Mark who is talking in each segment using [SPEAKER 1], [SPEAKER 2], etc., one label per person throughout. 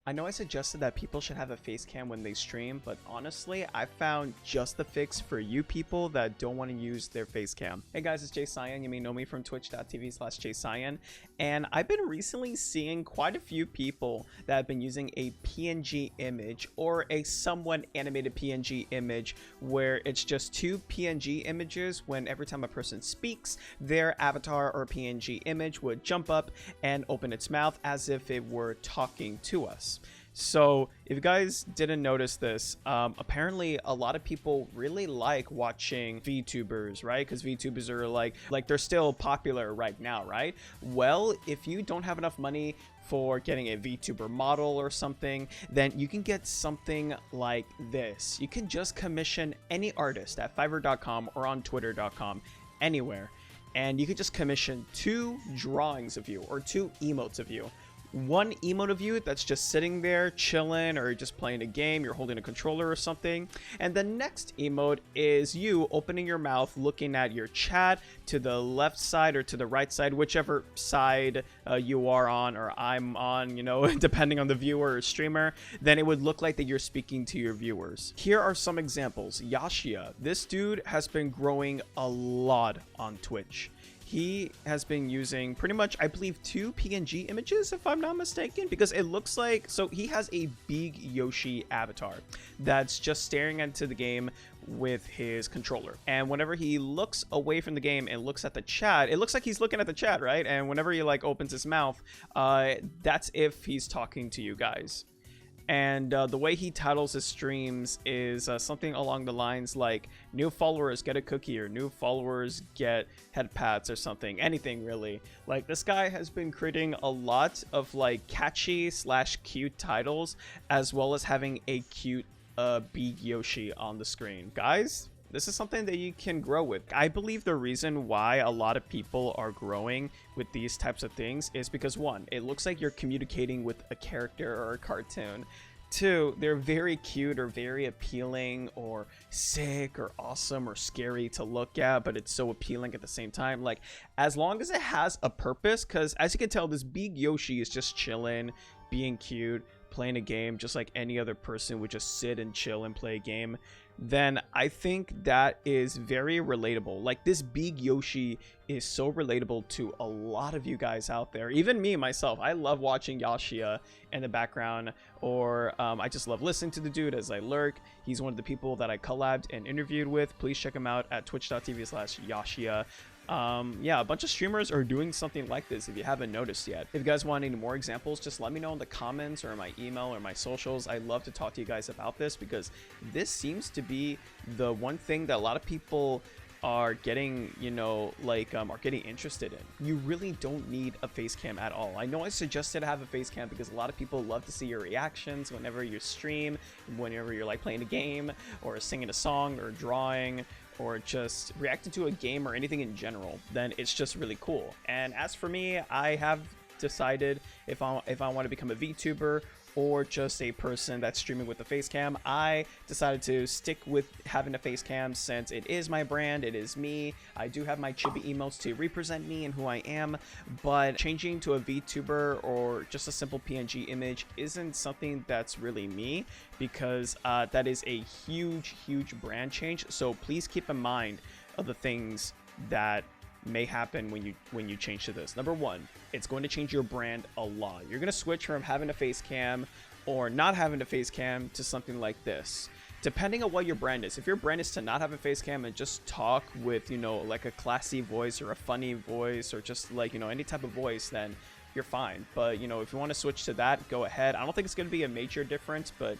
[SPEAKER 1] I know I suggested that people should have a face cam when they stream, but honestly, I found just the fix for you people that don't want to use their face cam. Hey guys, it's JCyan. You may know me from twitch.tv/JCyan, and I've been recently seeing quite a few people that have been using a PNG image or a somewhat animated PNG image where it's just two PNG images when every time a person speaks, their avatar or PNG image would jump up and open its mouth as if it were talking to us. So if you guys didn't notice this, apparently a lot of people really like watching VTubers, right? Because VTubers are like they're still popular right now, right? Well, if you don't have enough money for getting a VTuber model or something, then you can get something like this. You can just commission any artist at Fiverr.com or on Twitter.com, anywhere, and you can just commission 2 drawings of you or 2 emotes of you. One emote of you that's just sitting there chilling or just playing a game, you're holding a controller or something, and the next emote is you opening your mouth, looking at your chat to the left side or to the right side, whichever side you are on or I'm on, you know, depending on the viewer or streamer. Then it would look like that you're speaking to your viewers. Here are some examples. Yashia, this dude has been growing a lot on Twitch. He has been using pretty much, I believe, 2 PNG images, if I'm not mistaken, because it looks like, so he has a big Yoshi avatar that's just staring into the game with his controller. And whenever he looks away from the game and looks at the chat, it looks like he's looking at the chat, right? And whenever he like opens his mouth, that's if he's talking to you guys. And the way he titles his streams is something along the lines like new followers get a cookie or new followers get head pats or something, anything really. Like, this guy has been creating a lot of like catchy / cute titles, as well as having a cute big Yoshi on the screen. Guys, this is something that you can grow with. I believe the reason why a lot of people are growing with these types of things is because, 1, it looks like you're communicating with a character or a cartoon. 2, they're very cute or very appealing or sick or awesome or scary to look at, but it's so appealing at the same time. Like, as long as it has a purpose, because as you can tell, this big Yoshi is just chilling, being cute, playing a game just like any other person would just sit and chill and play a game, then I think that is very relatable. Like, this big Yoshi is so relatable to a lot of you guys out there, even me myself. I love watching Yashia in the background, or I just love listening to the dude as I lurk. He's one of the people that I collabed and interviewed with. Please check him out at twitch.tv/Yashia. Yeah, a bunch of streamers are doing something like this if you haven't noticed yet. If you guys want any more examples, just let me know in the comments or my email or my socials. I'd love to talk to you guys about this, because this seems to be the one thing that a lot of people are getting, you know, like are getting interested in. You really don't need a face cam at all. I know I suggested to have a face cam because a lot of people love to see your reactions whenever you stream, whenever you're like playing a game or singing a song or drawing or just reacting to a game or anything in general. Then it's just really cool. And as for me, I have decided if I want to become a VTuber or just a person that's streaming with the face cam, I decided to stick with having a face cam since it is my brand, it is me. I do have my chibi emotes to represent me and who I am, but changing to a VTuber or just a simple PNG image isn't something that's really me, because that is a huge brand change. So please keep in mind of the things that may happen when you change to this. Number 1, it's going to change your brand a lot. You're going to switch from having a face cam or not having a face cam to something like this, depending on what your brand is. If your brand is to not have a face cam and just talk with, you know, like a classy voice or a funny voice or just like, you know, any type of voice, then you're fine. But, you know, if you want to switch to that, go ahead. I don't think it's going to be a major difference, but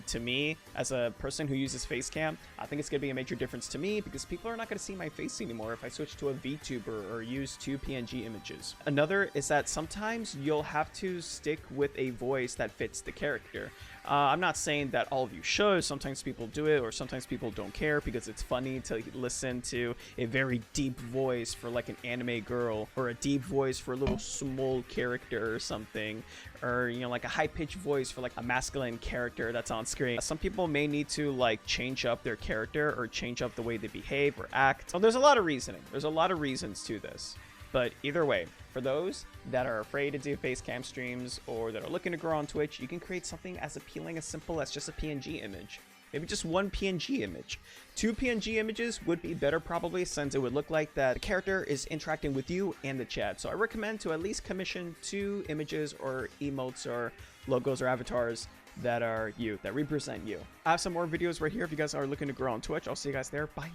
[SPEAKER 1] to me, as a person who uses Facecam, I think it's going to be a major difference to me, because people are not going to see my face anymore if I switch to a VTuber or use 2 PNG images. Another is that sometimes you'll have to stick with a voice that fits the character. I'm not saying that all of you should. Sometimes people do it, or sometimes people don't care because it's funny to listen to a very deep voice for like an anime girl, or a deep voice for a little small character or something, or, you know, like a high-pitched voice for like a masculine character that's on screen. Some people may need to like change up their character or change up the way they behave or act. So there's a lot of reasoning. There's a lot of reasons to this. But either way, For those that are afraid to do face cam streams or that are looking to grow on Twitch, you can create something as appealing as simple as just a PNG image. Maybe just one PNG image. 2 PNG images would be better probably, since it would look like that the character is interacting with you and the chat. So I recommend to at least commission 2 images or emotes or logos or avatars that are you, that represent you. I have some more videos right here if you guys are looking to grow on Twitch. I'll see you guys there. Bye.